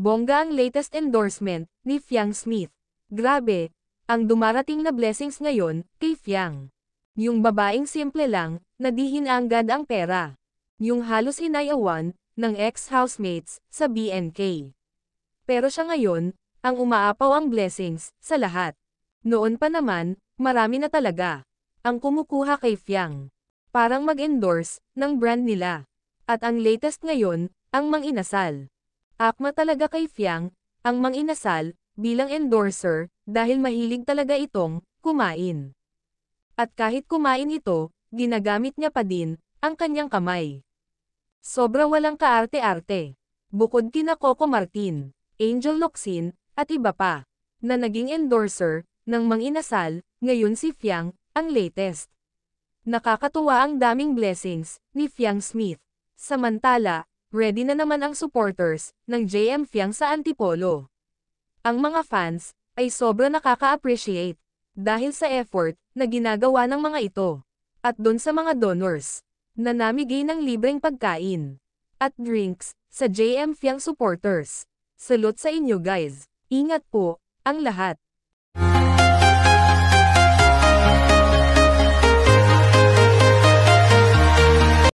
Bongga ang latest endorsement ni Fiang Smith. Grabe, ang dumarating na blessings ngayon kay Fiang. Yung babaeng simple lang, na di hinanggad ang pera. Yung halos inayawan ng ex-housemates sa BNK. Pero siya ngayon, ang umaapaw ang blessings sa lahat. Noon pa naman, marami na talaga ang kumukuha kay Fiang. Parang mag-endorse ng brand nila. At ang latest ngayon, ang mang-inasal. Akma talaga kay Fiang, ang mang-inasal, bilang endorser, dahil mahilig talaga itong kumain. At kahit kumain ito, ginagamit niya pa din ang kanyang kamay. Sobra walang kaarte-arte. Bukod kina Coco Martin, Angel Locsin, at iba pa, na naging endorser ng mang-inasal, ngayon si Fiang, ang latest. Nakakatuwa ang daming blessings ni Fiang Smith. Samantala, ready na naman ang supporters ng JM Fiang sa Antipolo. Ang mga fans ay sobra nakaka-appreciate dahil sa effort na ginagawa ng mga ito. At doon sa mga donors na namigay ng libreng pagkain at drinks sa JM Fiang supporters. Salute sa inyo guys. Ingat po ang lahat.